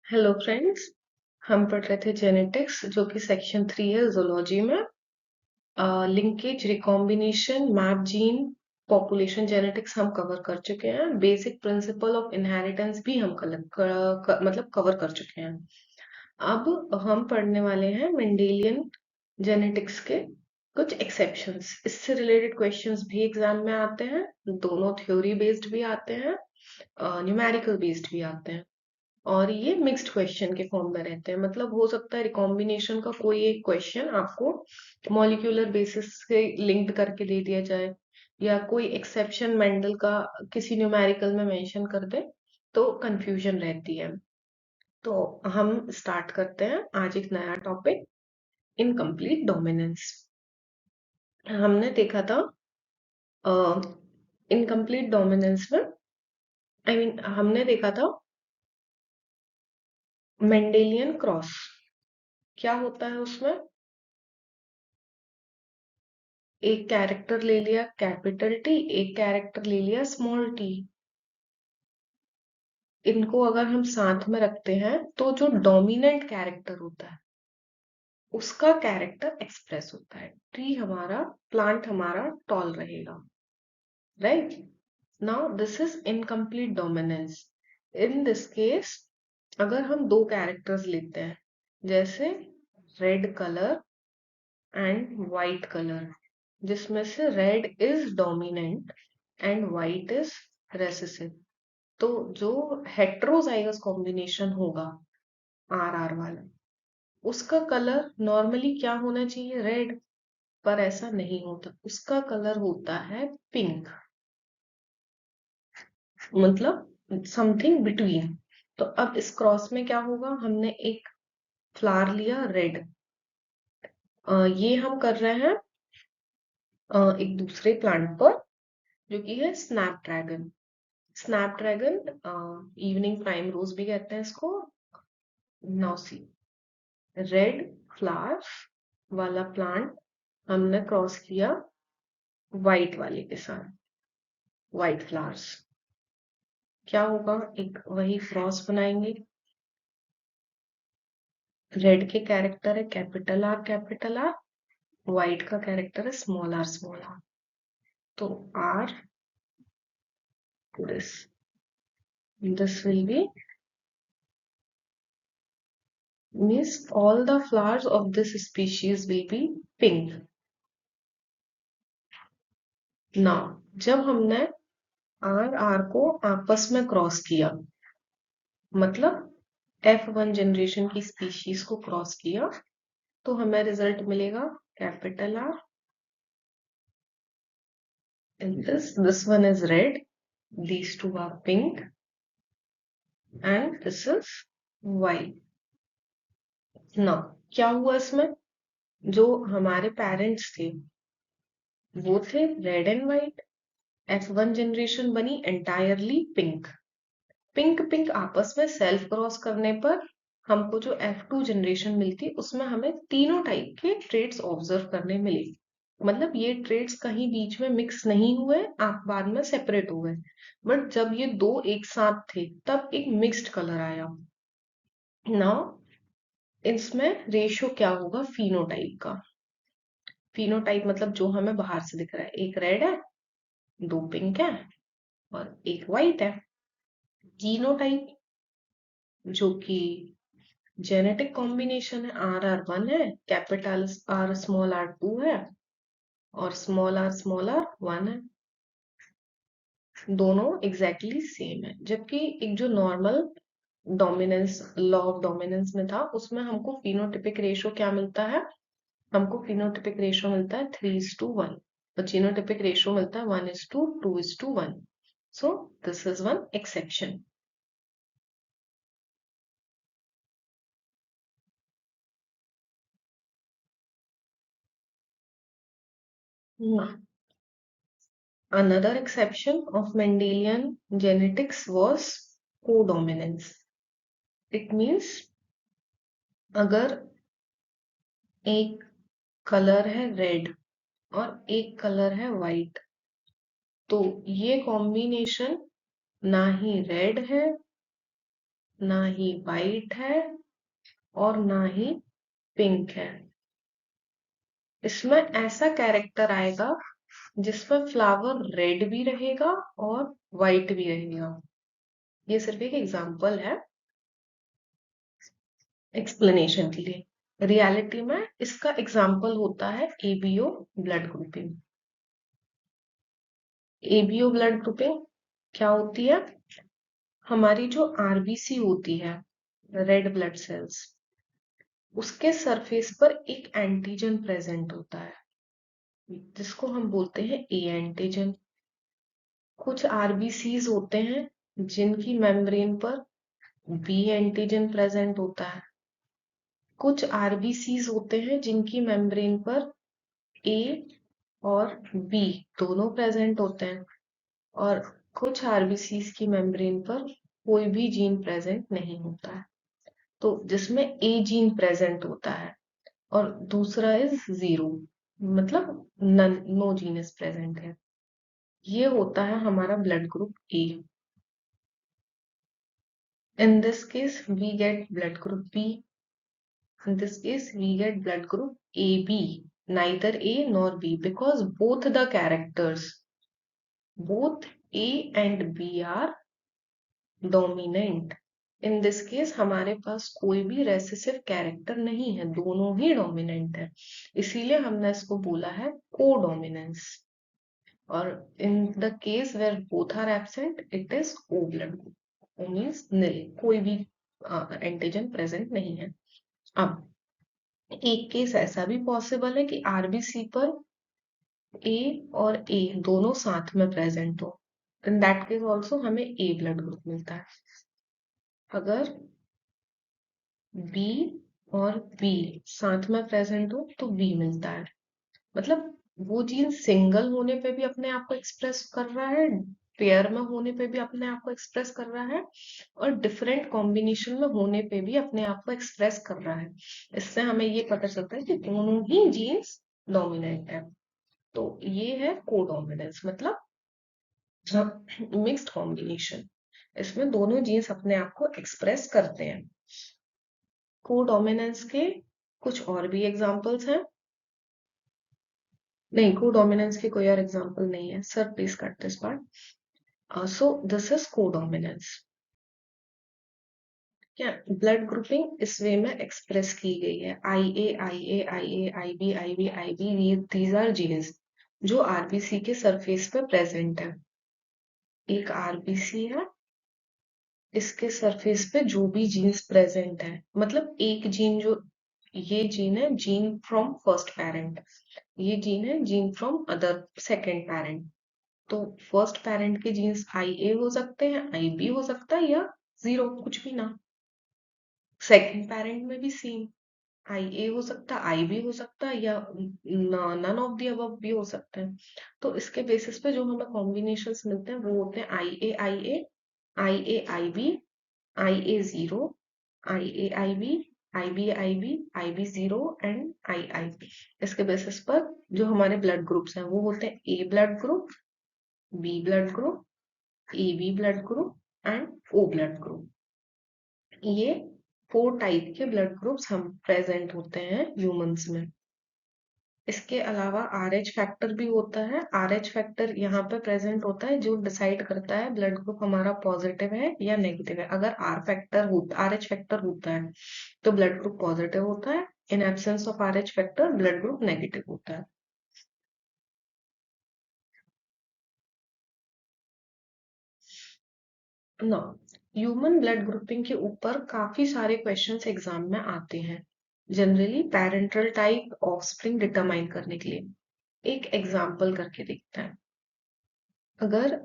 Hello friends. हम पढ़ रहे थे जेनेटिक्स जो कि सेक्शन 3 है जूलॉजी में। Linkage, recombination, map gene, population genetics हम कवर कर चुके हैं। बेसिक प्रिंसिपल ऑफ इनहेरिटेंस भी हम मतलब कवर कर चुके हैं। अब हम पढ़ने वाले हैं मेंडेलियन जेनेटिक्स के कुछ एक्सेप्शंस। इससे रिलेटेड क्वेश्चंस भी एग्जाम में आते हैं। दोनों थ्योरी बेस्ड भी आते हैं, न्यूमेरिकल बेस्ड भी आते हैं, और ये मिक्स्ड क्वेश्चन के फॉर्म में रहते हैं। मतलब हो सकता है रिकॉम्बिनेशन का कोई एक क्वेश्चन आपको मॉलिक्यूलर बेसिस से लिंक्ड करके दे दिया जाए, या कोई एक्सेप्शन मेंडल का किसी न्यूमेरिकल में मेंशन कर दे, तो कंफ्यूजन रहती है। तो हम स्टार्ट करते हैं आज एक नया टॉपिक, इनकम्प्लीट डोमिनेंस। हमने देखा था इनकम्प्लीट डोमिनेंस में, हमने देखा था मेंडेलियन क्रॉस क्या होता है। उसमें एक कैरेक्टर ले लिया कैपिटल टी, एक कैरेक्टर ले लिया स्मॉल टी। इनको अगर हम साथ में रखते हैं तो जो डोमिनेंट कैरेक्टर होता है उसका कैरेक्टर एक्सप्रेस होता है। ट्री हमारा, प्लांट हमारा टॉल रहेगा, right. Now this is incomplete dominance. In this case अगर हम दो कैरेक्टर्स लेते हैं, जैसे red colour and white colour, जिसमें से red is dominant and white is recessive, तो जो हेट्रोजाइगस कॉम्बिनेशन होगा आर आर वाला, उसका कलर नॉर्मली क्या होना चाहिए, रेड। पर ऐसा नहीं होता, उसका कलर होता है पिंक, मतलब समथिंग बिटवीन। तो अब इस क्रॉस में क्या होगा, हमने एक फ्लावर लिया रेड, ये हम कर रहे हैं एक दूसरे प्लांट पर, जो कि है स्नैपड्रैगन। स्नैपड्रैगन, इवनिंग प्राइम रोज भी कहते हैं इसको। नाउ सी, रेड फ्लावर्स वाला प्लांट हमने क्रॉस किया व्हाइट वाले के साथ, व्हाइट फ्लावर्स। क्या होगा, एक वही क्रॉस बनाएंगे। रेड के कैरेक्टर है capital R capital R, white का कैरेक्टर है स्मॉल आर स्मॉल आर। तो R, this will be means all the flowers of this species will be pink. Now जब हमने आर आर को आपस में क्रॉस किया, मतलब F1 जनरेशन की स्पीशीज को क्रॉस किया, तो हमें रिजल्ट मिलेगा capital R, and this one is red, these two are pink, and this is white. Now क्या हुआ इसमें, जो हमारे पेरेंट्स थे वो थे red and white, F1 generation बनी एंटायरली पिंक। पिंक पिंक आपस में सेल्फ क्रॉस करने पर हमको जो F2 जनरेशन मिलती, उसमें हमें तीनों टाइप के ट्रेड्स ऑब्जर्व करने मिले। मतलब ये ट्रेड्स कहीं बीच में मिक्स नहीं हुए, आप बाद में सेपरेट हुए, बट जब ये दो एक साथ थे तब एक मिक्स्ड कलर आया। नाउ इसमें रेशियो क्या होगा फिनोटाइप का। फिनोटाइप मतलब जो हमें बाहर से दिख रहा है, एक रेड है, दो पिंक है, और एक व्हाइट है। जीनोटाइप जो कि जेनेटिक कॉम्बिनेशन है, आर आर वन है, capital R small R two है, और स्मॉल आर वन है। दोनों एग्जैक्टली सेम है। जबकि एक जो normal dominance, law of dominance में था, उसमें हमको फिनोटिपिक रेशियो क्या मिलता है, हमको फिनोटिपिक रेशियो मिलता है 3:1, और जीनोटिपिक रेशियो मिलता है 1:2:1। सो this is one exception. Another exception of Mendelian genetics was codominance. It means अगर एक कलर है रेड और एक कलर है वाइट, तो ये कॉम्बिनेशन ना ही रेड है ना ही वाइट है और ना ही पिंक है। इसमें ऐसा कैरेक्टर आएगा जिसमें फ्लावर रेड भी रहेगा और वाइट भी रहेगा। ये सिर्फ एक एग्जांपल है एक्सप्लेनेशन के लिए। रियलिटी में इसका एग्जांपल होता है ABO blood grouping. ABO blood grouping क्या होती है? हमारी जो आरबीसी होती है, रेड ब्लड सेल्स, उसके सरफेस पर एक एंटीजन प्रेजेंट होता है जिसको हम बोलते हैं ए एंटीजन। कुछ आरबीसीज होते हैं जिनकी मेम्ब्रेन पर बी एंटीजन प्रेजेंट होता है। कुछ आरबीसीज होते हैं जिनकी मेम्ब्रेन पर ए और बी दोनों प्रेजेंट होते हैं, और कुछ आरबीसीज की मेम्ब्रेन पर कोई भी जीन प्रेजेंट नहीं होता है। तो जिसमें ए जीन प्रेजेंट होता है और दूसरा इज जीरो, मतलब none, no gene is present है, ये होता है हमारा blood group A. In this case, we get blood group B. In this case, we get blood group AB, neither A nor B, because both the characters, both A and B are dominant. In this case, हमारे पास कोई भी recessive character नहीं है, दोनों ही dominant है, इसीलिए हमने इसको बोला है कोडोमिनेंस। और in the case where both are absent, it is O blood group. O means nil, कोई भी एंटीजन प्रेजेंट नहीं है। अब एक केस ऐसा भी पॉसिबल है कि आरबीसी पर ए और ए दोनों साथ में प्रेजेंट हो। इन दैट केस ऑल्सो हमें ए ब्लड ग्रुप मिलता है। अगर बी और बी साथ में प्रेजेंट हो तो बी मिलता है। मतलब वो जीन सिंगल होने पे भी अपने आप को एक्सप्रेस कर रहा है, पेयर में होने पे भी अपने आप को एक्सप्रेस कर रहा है, और डिफरेंट कॉम्बिनेशन में होने पे भी अपने आप को एक्सप्रेस कर रहा है। इससे हमें ये पता चलता है कि दोनों ही जीन्स डोमिनेंट है। तो ये है कोडोमिनेंस, मतलब मिक्स्ड कॉम्बिनेशन। इसमें दोनों जीन्स अपने आप को एक्सप्रेस करते हैं। कोडोमिनेंस के कुछ और भी एग्जांपल्स हैं। नहीं, कोडोमिनेंस की कोई और एग्जांपल नहीं है sir, please cut this part. So this is codominance. क्या ब्लड ग्रुपिंग इस वे में एक्सप्रेस की गई है, I A I A I A I B I B I B, these are genes जो आरबीसी के सरफेस पे प्रेजेंट है। एक आरबीसी है, इसके सरफेस पे जो भी जीन्स प्रेजेंट है, मतलब एक जीन, जो ये जीन है जीन फ्रॉम फर्स्ट पेरेंट, ये जीन है gene from other second parent. तो फर्स्ट पेरेंट के जीन्स आई ए हो सकते हैं, आई बी हो सकता है, या जीरो, कुछ भी ना। सेकेंड पेरेंट में भी सेम, आई ए हो सकता है, आई बी हो सकता है, या नन ऑफ दी अबव भी हो सकता है। तो इसके बेसिस पे जो हमें कॉम्बिनेशंस मिलते हैं वो होते हैं I A I A, I A I B, I A zero, I A I B, I B I B, I B zero and I I B. इसके बेसिस पर जो हमारे ब्लड ग्रुप्स हैं वो होते हैं A blood group, B blood group, A B blood group and O blood group. ये 4 type के ब्लड ग्रुप्स हम प्रेजेंट होते हैं ह्यूमंस में। इसके अलावा आर एच फैक्टर भी होता है। आर एच फैक्टर यहाँ पे प्रेजेंट होता है जो डिसाइड करता है ब्लड ग्रुप हमारा पॉजिटिव है या नेगेटिव है। अगर आर एच फैक्टर होता है तो ब्लड ग्रुप पॉजिटिव होता है, in absence of R H factor blood group negative होता है। ना, ह्यूमन ब्लड ग्रुपिंग के ऊपर काफी सारे क्वेश्चंस एग्जाम में आते हैं, generally parental type offspring determine करने के लिए। एक एग्जाम्पल करके देखते हैं। अगर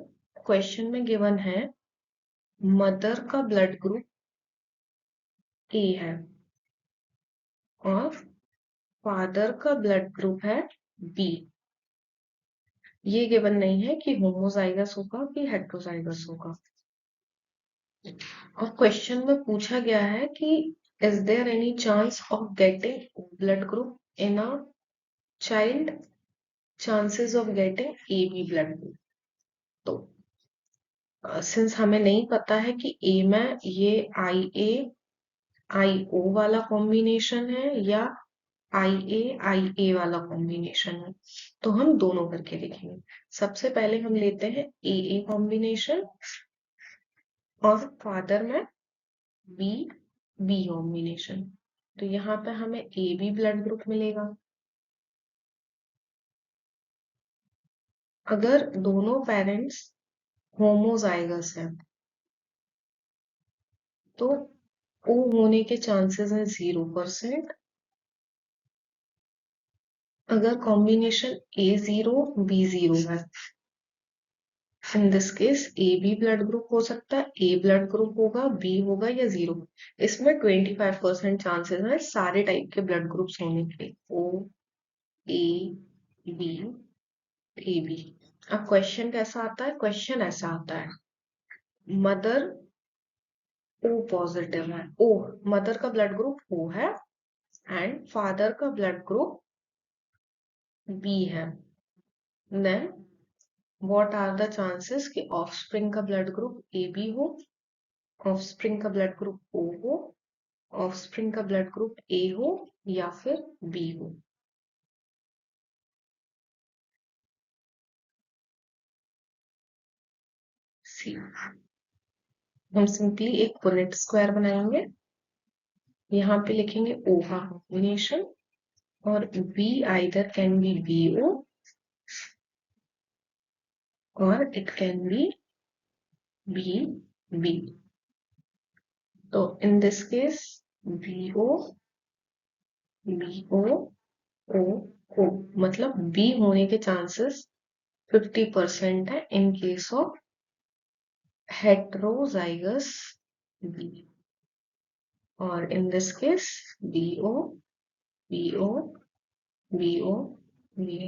क्वेश्चन में गिवन है मदर का ब्लड ग्रुप ए है और फादर का ब्लड ग्रुप है बी, ये गिवन नहीं है कि होमोजाइगस होगा कि हेट्रोजाइगस होगा। और क्वेश्चन में पूछा गया है कि is there any chance of getting blood group in a child, chances of getting A B blood group. तो सिंस हमें नहीं पता है कि ए में ये IA वाला कॉम्बिनेशन है या IA वाला कॉम्बिनेशन है, तो हम दोनों करके देखेंगे। सबसे पहले हम लेते हैं AA कॉम्बिनेशन और फादर में बी कॉम्बिनेशन। तो यहाँ पे हमें AB ब्लड ग्रुप मिलेगा। अगर दोनों पेरेंट्स होमोजाइगस हैं तो O होने के चांसेस हैं 0%। अगर कॉम्बिनेशन A0 B0 है, in this case AB blood group हो सकता है, A ब्लड ग्रुप होगा, B होगा या 0। इसमें 25% चांसेस है सारे टाइप के ब्लड ग्रुप्स होने के। O A B AB। अब क्वेश्चन कैसा आता है? क्वेश्चन ऐसा आता है, मदर O पॉजिटिव है, O मदर का ब्लड ग्रुप O है एंड फादर का ब्लड ग्रुप B है, then what are the chances कि ऑफस्प्रिंग का ब्लड ग्रुप AB हो, ऑफस्प्रिंग का ब्लड ग्रुप O हो, ऑफस्प्रिंग का ब्लड ग्रुप A हो या फिर B हो। सी, हम सिंपली एक पुनेट स्क्वायर बनाएंगे। यहाँ पे लिखेंगे O का कॉम्बिनेशन और B either can be BO और इट कैन बी BB। तो in this case BO BO O मतलब B होने के चांसेस 50% है in case of heterozygous B, और in this case BO BO BO BO,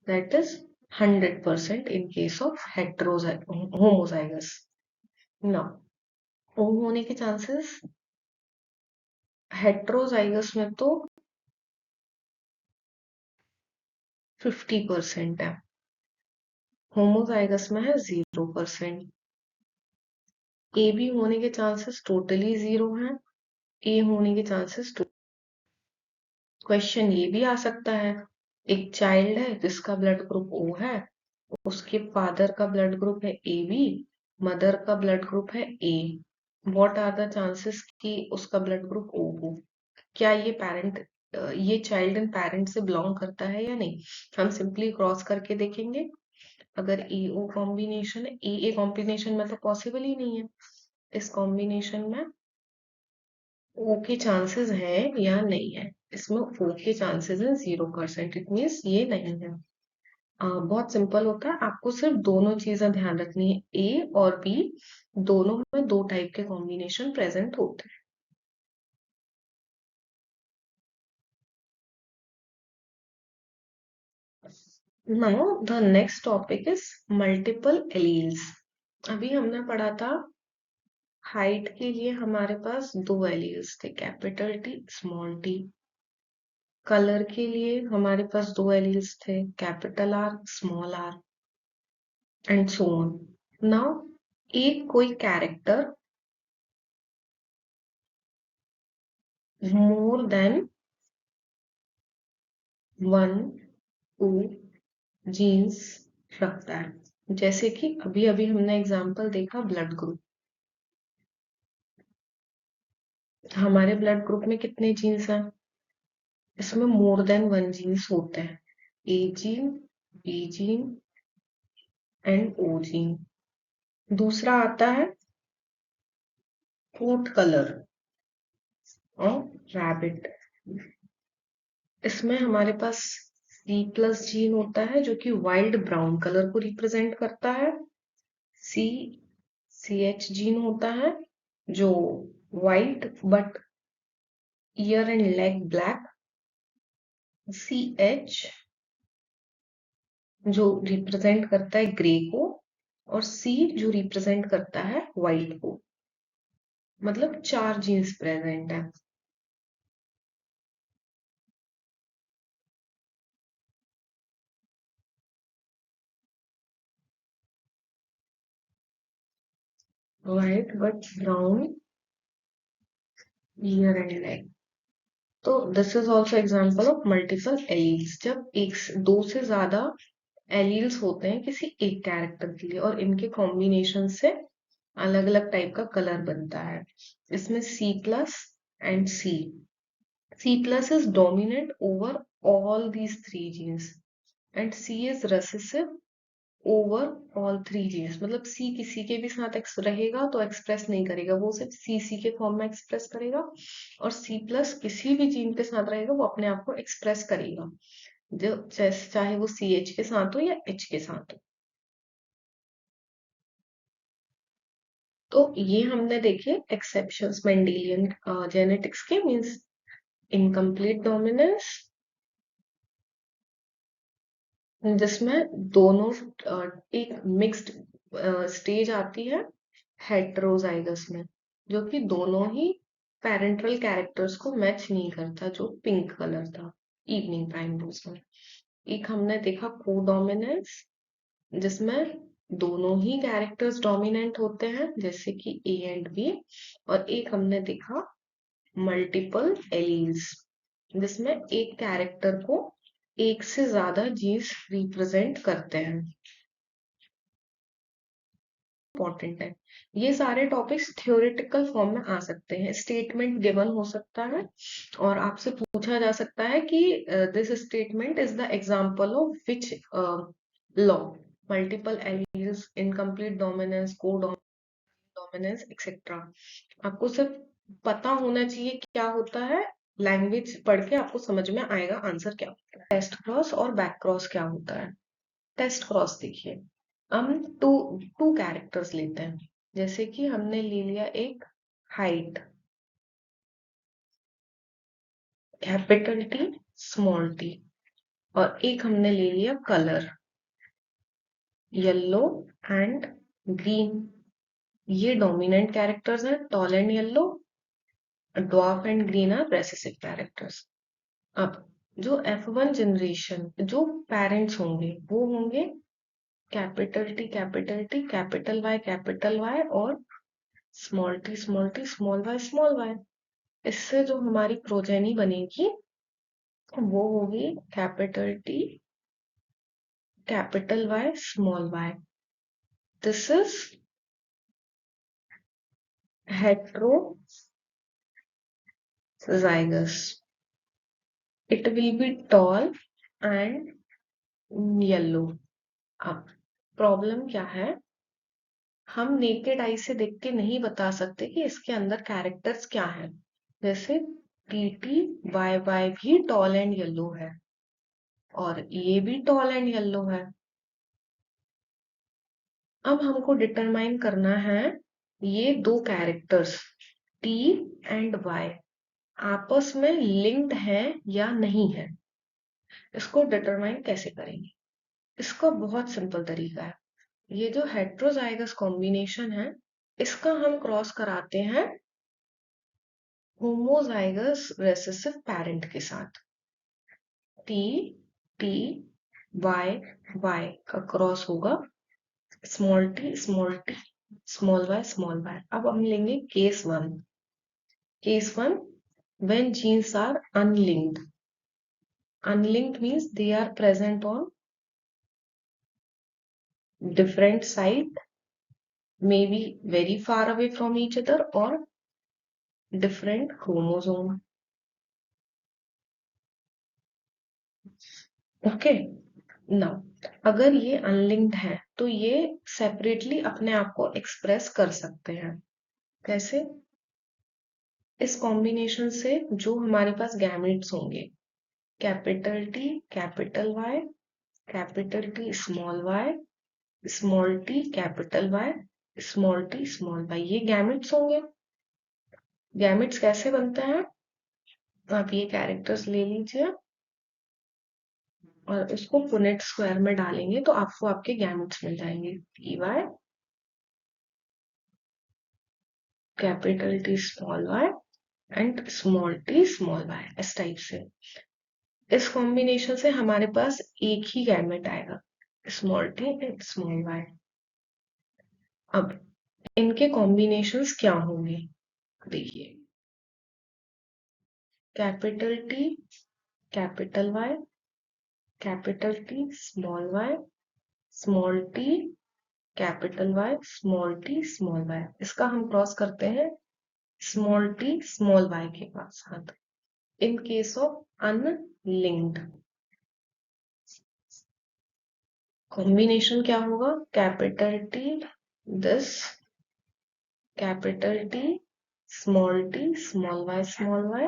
that is 100% in case of homozygous। now O होने के chances heterozygous में तो 50% है, होमोजाइगस में है 0%। ए बी होने के चांसेस टोटली 0 हैं, ए होने के चांसेस। क्वेश्चन ये भी आ सकता है, एक चाइल्ड है जिसका ब्लड ग्रुप O है, उसके फादर का ब्लड ग्रुप है AB, मदर का ब्लड ग्रुप है A। What are the chances कि उसका ब्लड ग्रुप O हो? क्या ये चाइल्ड इन पेरेंट से बिलोंग करता है या नहीं? हम सिंपली क्रॉस करके देखेंगे। अगर AO कॉम्बिनेशन है, AA कॉम्बिनेशन में तो पॉसिबल ही नहीं है। इस कॉम्बिनेशन में O के चांसेस है या नहीं है? इसमें O के चांसेस है 0%, इट मीन्स ये नहीं है। बहुत सिंपल होता है, आपको सिर्फ दोनों चीजें ध्यान रखनी है, A और B दोनों में 2 टाइप के कॉम्बिनेशन प्रेजेंट होते हैं। Now the next topic is multiple alleles. अभी हमने पढ़ा था हाइट के लिए हमारे पास 2 एलील्स थे, capital T small t। Colour के लिए हमारे पास 2 एलील्स थे, capital R small r and so on. Now एक कोई कैरेक्टर मोर देन 1 2 जीन्स रखता है, जैसे कि अभी अभी हमने एग्जांपल देखा ब्लड ग्रुप। हमारे ब्लड ग्रुप में कितने जीन्स हैं? इसमें मोर देन 1 जीन्स होते हैं, A gene, B gene and O gene. दूसरा आता है फूड कलर और रैबिट। इसमें हमारे पास C+ जीन होता है जो कि वाइल्ड ब्राउन कलर को रिप्रेजेंट करता है। CH जीन होता है जो white but year and leg black. CH जो रिप्रेजेंट करता है ग्रे को, और C जो रिप्रेजेंट करता है व्हाइट को। मतलब 4 जीन्स प्रेजेंट है। white but brown ear and leg. तो this is also example of multiple alleles. जब एक दो से ज्यादा एलील्स होते हैं किसी एक कैरेक्टर के लिए और इनके कॉम्बिनेशन से अलग अलग टाइप का कलर बनता है। इसमें C plus and C plus is dominant over all these three genes and C is recessive over all three genes। मतलब C किसी के भी साथ रहेगा तो एक्सप्रेस नहीं करेगा, वो सिर्फ C के फॉर्म में एक्सप्रेस करेगा, और C प्लस किसी भी जीन के साथ रहेगा वो अपने आप को एक्सप्रेस करेगा, जो चाहे वो CH के साथ हो या H के साथ हो। तो ये हमने देखे एक्सेप्शंस मेंडेलियन जेनेटिक्स के, मींस इनकम्प्लीट डोमिनेंस जिसमें दोनों एक मिक्स्ड स्टेज आती है हेटेरोजाइगस में, जो कि दोनों ही पेरेंटल कैरेक्टर्स को मैच नहीं करता, जो पिंक कलर था इवनिंग प्राइमरोज में। एक हमने देखा कोडोमिनेंस जिसमें दोनों ही कैरेक्टर्स डोमिनेंट होते हैं जैसे कि ए एंड बी, और एक हमने देखा मल्टीपल एलील्स जिसमें एक कैरेक्टर को एक से ज्यादा जीन्स रिप्रेजेंट करते हैं। इंपॉर्टेंट है, ये सारे टॉपिक्स थ्योरेटिकल फॉर्म में आ सकते हैं, स्टेटमेंट गिवन हो सकता है और आपसे पूछा जा सकता है कि this statement is the example of which law, multiple alleles, incomplete dominance, को डोमिनेंस एक्सेट्रा। आपको सिर्फ पता होना चाहिए क्या होता है, लैंग्वेज पढ़ के आपको समझ में आएगा आंसर क्या होता है। टेस्ट क्रॉस और बैक क्रॉस क्या होता है? टेस्ट क्रॉस देखिए, हम टू टू कैरेक्टर्स लेते हैं, जैसे कि हमने ले लिया एक height capital T small T, और एक हमने ले लिया कलर येलो एंड ग्रीन। ये डोमिनेंट कैरेक्टर्स हैं, tall and yellow, dwarf and green are recessive characters. अब जो F1 जनरेशन जो पेरेंट्स होंगे वो होंगे capital T capital T capital Y और small T small T small Y. इससे जो हमारी प्रोजेनी बनेगी वो होगी capital T capital Y small Y. This is heterozygous, it will be tall and yellow। अब प्रॉब्लम क्या है, हम नेकेड आई से देख के नहीं बता सकते कि इसके अंदर कैरेक्टर्स क्या है। जैसे टी वाई वाई भी टॉल एंड येलो है और ये भी टॉल एंड येलो है। अब हमको डिटरमाइन करना है ये दो कैरेक्टर्स टी एंड वाई आपस में लिंक्ड है या नहीं है। इसको डिटरमाइन कैसे करेंगे? इसका बहुत सिंपल तरीका है, ये जो हेट्रोजाइगस कॉम्बिनेशन है इसका हम क्रॉस कराते हैं होमोजाइगस रेसेसिव पेरेंट के साथ। टी टी वाई वाई का क्रॉस होगा स्मॉल टी स्मॉल वाई। अब हम लेंगे case one when genes are unlinked means they are present on different site, maybe very far away from each other or different chromosome। Okay, now अगर ये unlinked है तो ये separately अपने आप को एक्सप्रेस कर सकते हैं। कैसे? इस कॉम्बिनेशन से जो हमारे पास गैमेट्स होंगे capital T capital T small T capital Y small T small Y, ये गैमेट्स होंगे। गैमेट्स कैसे बनते हैं? आप ये कैरेक्टर्स ले लीजिए और उसको पुनेट स्क्वायर में डालेंगे तो आपको आपके गैमेट्स मिल जाएंगे T Y capital T small Y and small T small Y. इस टाइप से इस कॉम्बिनेशन से हमारे पास एक ही गैमेट आएगा small T and small Y. अब इनके कॉम्बिनेशंस क्या होंगे? देखिए, capital T capital Y, capital T small Y, small T capital Y, small T small Y. इसका हम क्रॉस करते हैं स्मॉल टी स्मॉल वाई के साथ। In case of unlinked, combination क्या होगा? Capital T this, capital T small Y small Y,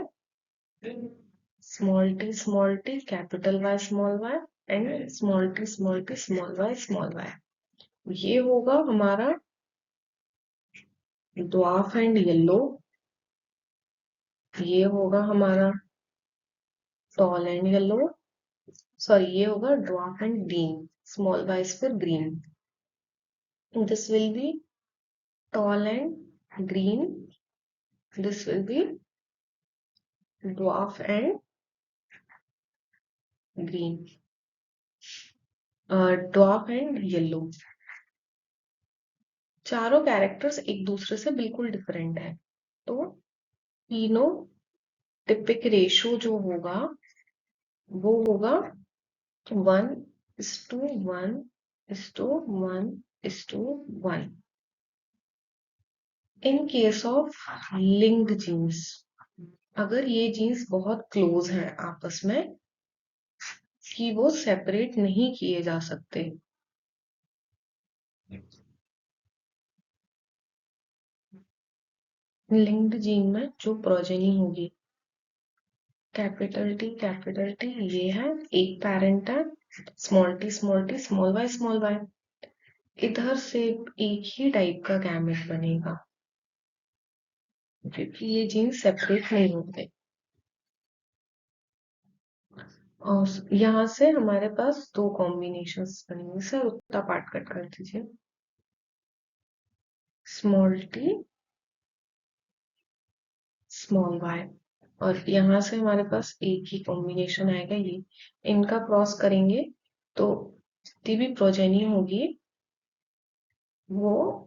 small T capital Y small Y, and small T small Y small Y. ये होगा हमारा dwarf and yellow, ये होगा हमारा टॉल एंड येलो, सॉरी ये होगा dwarf and green, small wise फिर green. This will be tall and green, this will be dwarf and green, dwarf and yellow. चारों कैरेक्टर्स एक दूसरे से बिल्कुल डिफरेंट है, तो तीनों टिपिक रेशो जो होगा वो होगा 1:1:1:1:1। इन केस ऑफ लिंक्ड जीन्स, अगर ये जीन्स बहुत क्लोज हैं आपस में कि वो सेपरेट नहीं किए जा सकते, लिंक्ड जीन में जो प्रोजेनी होगी, कैपिटल टी ये है, एक पेरेंट है, स्मॉल टी स्मॉल वाई, इधर से एक ही टाइप का गैमेट बनेगा क्योंकि ये जीन्स सेपरेट नहीं होते। और यहाँ से हमारे पास दो कॉम्बिनेशंस बनेंगे। सर उतना पार्ट कट कर दीजिए। स्मॉल टी स्मॉल वाई, और यहाँ से हमारे पास एक ही कॉम्बिनेशन आएगा, ये इनका क्रॉस करेंगे तो जितनी भी प्रोजेनी होगी वो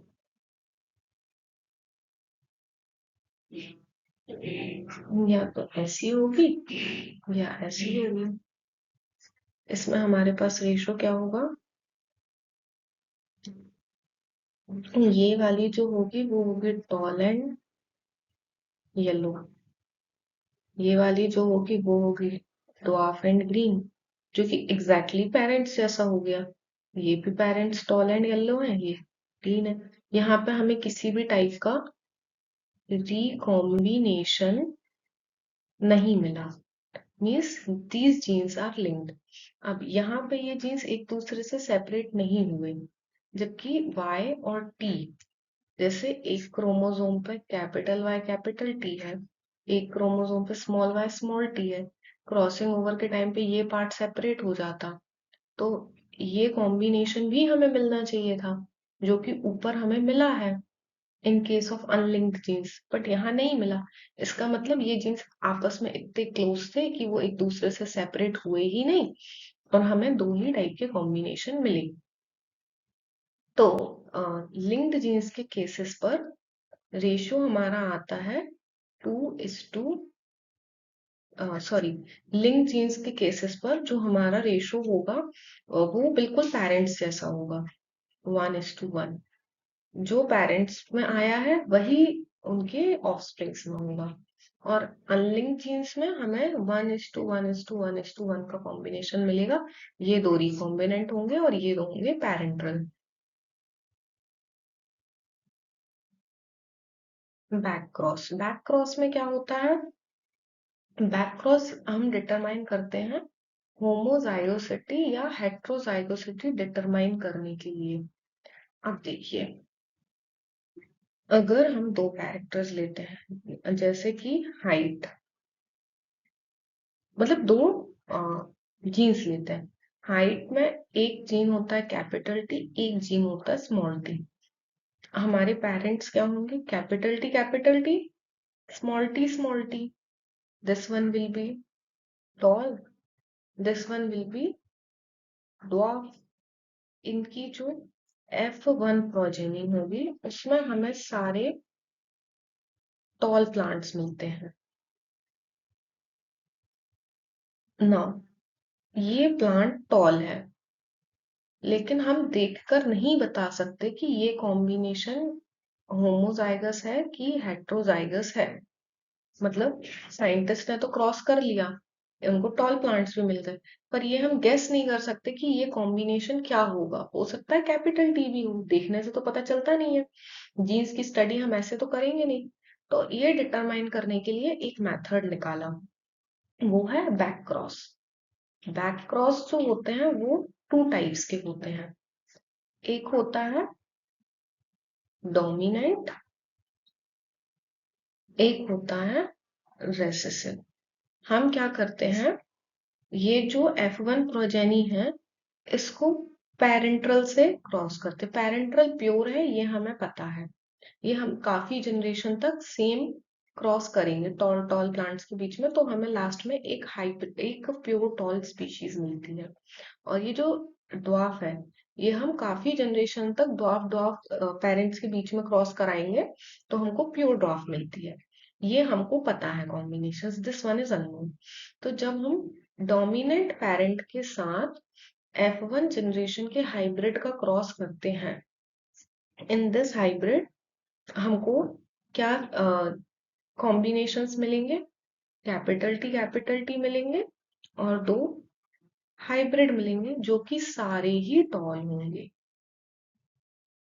या तो ऐसी होगी या ऐसी होगी। इसमें हमारे पास रेशो क्या होगा? ये वाली जो होगी वो होगी टॉल एंड येलो, ये वाली जो होगी वो होगी ड्वार्फ एंड ग्रीन, जो कि एग्जैक्टली पेरेंट्स जैसा हो गया। ये भी पेरेंट्स टॉल एंड येलो है, ये ग्रीन है। यहाँ पे हमें किसी भी टाइप का रिकॉम्बिनेशन नहीं मिला, means these genes are linked. अब यहाँ पे ये जीन्स एक दूसरे से सेपरेट नहीं हुए, जबकि Y और T, जैसे एक क्रोमोसोम पे कैपिटल Y कैपिटल T है, एक क्रोमोसोम पे स्मॉल y स्मॉल t है, क्रॉसिंग ओवर के टाइम पे ये पार्ट सेपरेट हो जाता, तो ये कॉम्बिनेशन भी हमें मिलना चाहिए था, जो कि ऊपर हमें मिला है in case of unlinked genes, but यहाँ नहीं मिला। इसका मतलब ये जीन्स आपस में इतने क्लोज थे कि वो एक दूसरे से सेपरेट हुए ही नहीं, और हमें दो ही टाइप के कॉम्बिनेशन मिले। तो लिंक्ड जीन्स के केसेस पर रेशियो हमारा आता है 2:, सॉरी, लिंक जीन्स के केसेस पर जो हमारा रेशो होगा वो बिल्कुल पेरेंट्स जैसा होगा, 1:1। जो पेरेंट्स में आया है वही उनके ऑफस्प्रिंग्स में होगा। और अनलिंक जीन्स में हमें 1:1:1:1 का कॉम्बिनेशन मिलेगा, ये दो रिकॉम्बिनेंट होंगे और ये दो होंगे पेरेंटल। बैक क्रॉस में क्या होता है? बैक क्रॉस हम डिटरमाइन करते हैं होमोजाइगोसिटी या हेट्रोजाइगोसिटी डिटरमाइन करने के लिए। अब देखिए, अगर हम दो कैरेक्टर्स लेते हैं, जैसे कि हाइट, मतलब दो जीन्स लेते हैं, हाइट में एक जीन होता है कैपिटल टी, एक जीन होता है स्मॉल टी। हमारे पेरेंट्स क्या होंगे? Capital T small T, this one will be toll, this one will be dwarf. इनकी जो F1 प्रोजेनी होगी, उसमें हमें सारे टॉल प्लांट्स मिलते हैं ना। ये प्लांट टॉल है, लेकिन हम देखकर नहीं बता सकते कि ये कॉम्बिनेशन होमोजाइगस है कि हेट्रोजाइगस है। मतलब साइंटिस्ट ने तो क्रॉस कर लिया, उनको टॉल प्लांट्स भी मिल गए, पर ये हम गेस नहीं कर सकते कि ये कॉम्बिनेशन क्या होगा। हो सकता है कैपिटल टी भी हो, देखने से तो पता चलता नहीं है, जीन्स की स्टडी हम ऐसे तो करेंगे नहीं। तो ये डिटरमाइन करने के लिए एक मेथड निकाला, वो है बैक क्रॉस। बैक क्रॉस जो होते हैं वो टू टाइप्स के होते हैं। एक होता है डोमिनेंट, एक होता है रेसेसिव। हम क्या करते हैं, ये जो F1 प्रोजेनी है इसको पेरेंट्रल से क्रॉस करते। पेरेंट्रल प्योर है ये हमें पता है, ये हम काफी जनरेशन तक सेम क्रॉस करेंगे टॉल टॉल प्लांट्स के बीच में, तो हमें लास्ट में एक प्योर टॉल स्पीशीज मिलती है। और ये जो ड्वार्फ है, ये हम काफी जनरेशन तक ड्वार्फ ड्वार्फ पेरेंट्स के बीच में क्रॉस कराएंगे, तो हमको प्योर ड्वार्फ मिलती है। ये हमको पता है combination, this one is unknown. तो जब हम डोमिनेंट पेरेंट के साथ F1 जनरेशन के हाइब्रिड का क्रॉस करते हैं, इन दिस हाइब्रिड हमको क्या कॉम्बिनेशंस मिलेंगे, कैपिटल टी मिलेंगे और दो हाइब्रिड मिलेंगे जो कि सारे ही टॉल होंगे।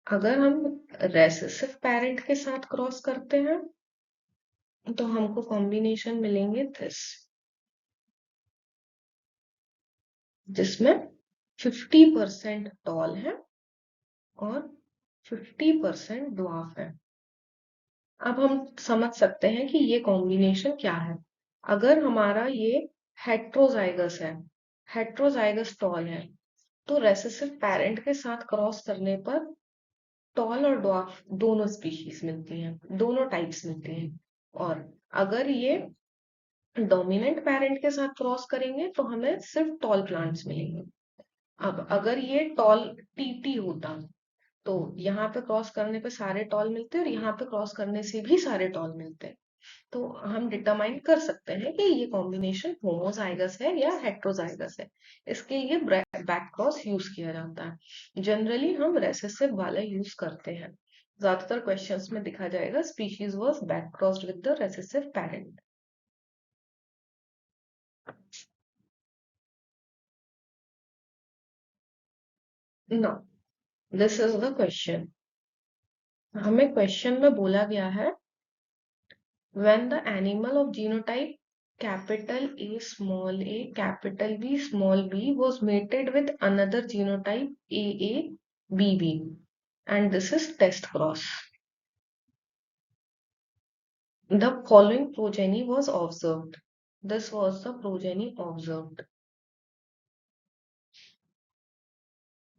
अगर हम रेसेसिव पेरेंट के साथ क्रॉस करते हैं तो हमको कॉम्बिनेशन मिलेंगे दिस, जिसमें 50% टॉल है और 50% ड्वार्फ है। अब हम समझ सकते हैं कि ये कॉम्बिनेशन क्या है। अगर हमारा ये हेट्रोजाइगस है, हेट्रोजाइगस टॉल है, तो रेसेसिव पेरेंट के साथ क्रॉस करने पर टॉल और ड्वार्फ दोनों स्पीशीज मिलती हैं, दोनों टाइप्स मिलती हैं। और अगर ये डोमिनेंट पेरेंट के साथ क्रॉस करेंगे तो हमें सिर्फ टॉल प्लांट्स मिलेंगे। अब अगर ये टॉल टीटी होता तो यहाँ पे क्रॉस करने पे सारे टॉल मिलते और यहाँ पे क्रॉस करने से भी सारे टॉल मिलते। तो हम डिटरमाइन कर सकते हैं कि ये कॉम्बिनेशन होमोजाइगस है या हेट्रोजाइगस है। इसके लिए बैक क्रॉस यूज किया जाता है। जनरली हम रेसेसिव वाला यूज करते हैं, ज्यादातर क्वेश्चंस में दिखा जाएगा species was back crossed with the recessive parent. No, this is the question. हमें क्वेश्चन में बोला गया है when the animal of genotype capital A small a capital B small b was mated with another genotype AA BB, and this is test cross. The following progeny was observed. This was the progeny observed.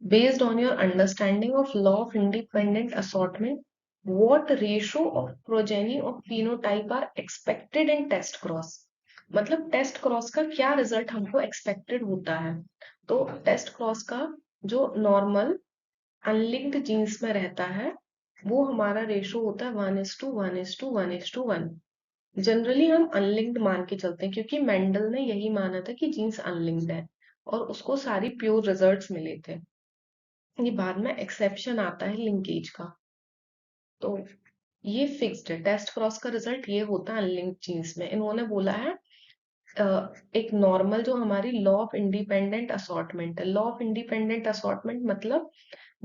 Based on your understanding of law of independent assortment, what ratio of progeny of phenotype are expected in test cross? मतलब test cross का क्या result हमको expected होता है। तो test cross का जो normal unlinked jeans में रहता है वो हमारा रेशो होता है 1:1:1:1:1। जनरली हम अनलिंक्ड मान के चलते हैं क्योंकि मेंडल ने यही माना था कि जीन्स अनलिंक्ड है और उसको सारी प्योर रिजल्ट्स मिले थे। ये बाद में एक्सेप्शन आता है लिंकेज का। तो ये फिक्स्ड है, टेस्ट क्रॉस का रिजल्ट ये होता है अनलिंक्ड जीन्स में। इन्होंने बोला है एक नॉर्मल जो हमारी लॉ ऑफ इंडिपेंडेंट असॉर्टमेंट है। लॉ ऑफ इंडिपेंडेंट असॉर्टमेंट मतलब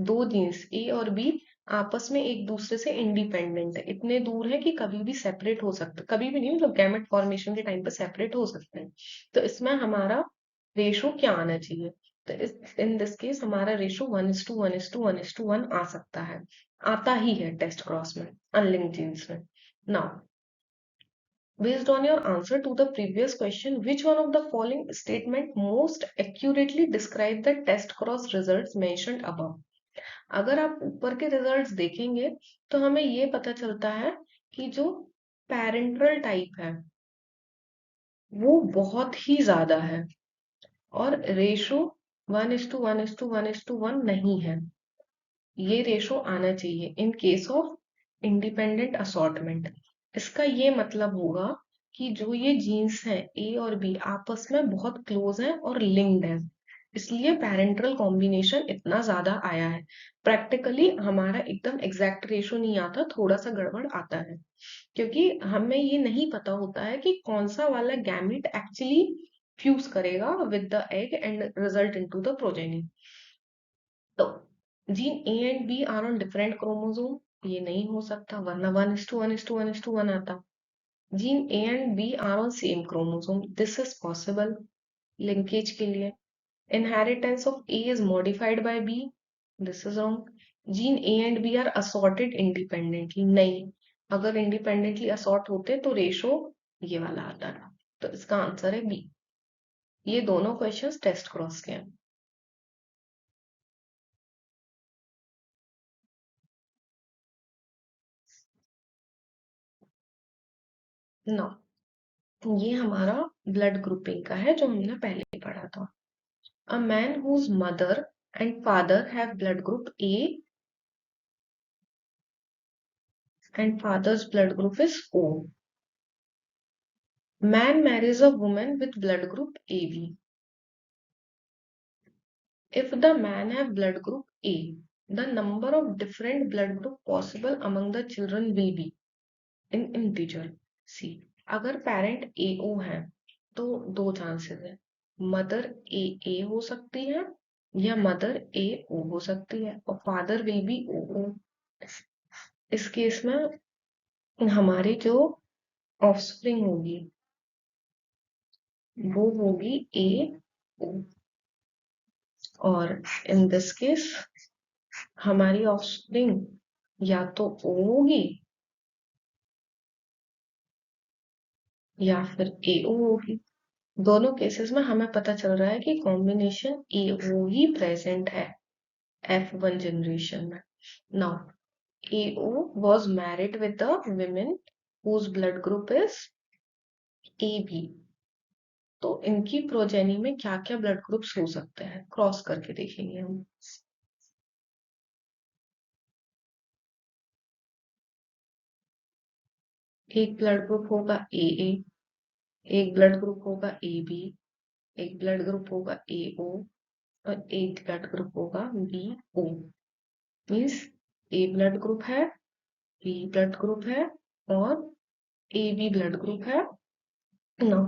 दो जीन्स ए और बी आपस में एक दूसरे से इंडिपेंडेंट है, इतने दूर है कि कभी भी सेपरेट हो सकते, कभी भी नहीं मतलब गैमेट फॉर्मेशन के टाइम पे सेपरेट हो सकते हैं। तो इसमें हमारा रेशो क्या आना चाहिए, तो इन दिस केस हमारा रेशो 1:1:1:1 आ सकता है, आता ही है टेस्ट क्रॉस में अनलिंक्ड जीन्स में। Now based on your answer to the previous question, which one of the following statement most accurately describe the test cross results mentioned above? अगर आप ऊपर के रिजल्ट्स देखेंगे तो हमें ये पता चलता है कि जो पेरेंटल टाइप है वो बहुत ही ज्यादा है और रेशो 1:1:1:1 नहीं है। ये रेशो आना चाहिए इन केस ऑफ इंडिपेंडेंट असॉर्टमेंट। इसका ये मतलब होगा कि जो ये जीन्स हैं ए और बी आपस में बहुत क्लोज हैं और लिंक्ड हैं, इसलिए पेरेंटल कॉम्बिनेशन इतना ज्यादा आया है। प्रैक्टिकली हमारा एकदम एग्जैक्ट रेशो नहीं आता, थोड़ा सा गड़बड़ आता है, क्योंकि हमें ये नहीं पता होता है कि कौन सा वाला गैमेट एक्चुअली फ्यूज करेगा with the egg and result into the progeny. तो gene A and B are on different chromosome, ये नहीं हो सकता, वरना 1:1:1:1 आता। Gene A and B are on same chromosome, this is possible linkage के लिए। Inheritance of A is modified by B, this is wrong. Gene A and B are assorted independently, नहीं, अगर इंडिपेंडेंटली असॉर्ट होते तो ratio ये वाला आता था। तो इसका आंसर है बी। ये दोनों क्वेश्चंस टेस्ट क्रॉस के हैं। नो, ये हमारा ब्लड ग्रुपिंग का है जो हमने पहले पढ़ा था। A man whose mother and father have blood group A and father's blood group is O. Man marries a woman with blood group AB. If the man have blood group A, the number of different blood group possible among the children will be in integer. See, अगर parent AO है तो दो chances है, mother AA हो सकती है या mother AO हो सकती है, और फादर विल बी OO। इस केस में हमारी जो ऑफस्प्रिंग होगी वो होगी AO, और इन दिस केस हमारी ऑफस्प्रिंग या तो ओ होगी या फिर एओ होगी। दोनों केसेस में हमें पता चल रहा है कि कॉम्बिनेशन एओ ही प्रेजेंट है F1 जनरेशन में। Now AO was married with the women whose blood group is AB। तो इनकी प्रोजेनी में क्या क्या ब्लड ग्रुप्स हो सकते हैं क्रॉस करके देखेंगे हम। एक ब्लड ग्रुप होगा AA, एक ब्लड ग्रुप होगा AB, एक ब्लड ग्रुप होगा AO, और एक ब्लड ग्रुप होगा BO। Means A blood group है, B ब्लड ग्रुप है और AB ब्लड ग्रुप है। Now,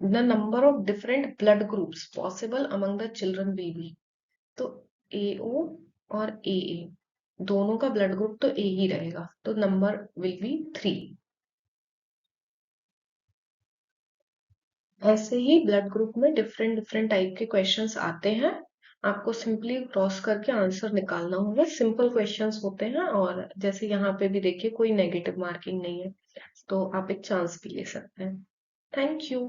the number of different blood groups possible among the children will be, तो AO और AA दोनों का ब्लड ग्रुप तो A ही रहेगा, तो नंबर विल बी 3। ऐसे ही ब्लड ग्रुप में डिफरेंट डिफरेंट टाइप के क्वेश्चंस आते हैं, आपको सिंपली क्रॉस करके आंसर निकालना होगा। सिंपल क्वेश्चंस होते हैं, और जैसे यहाँ पे भी देखिए कोई नेगेटिव मार्किंग नहीं है, तो आप एक चांस भी ले सकते हैं। Thank you.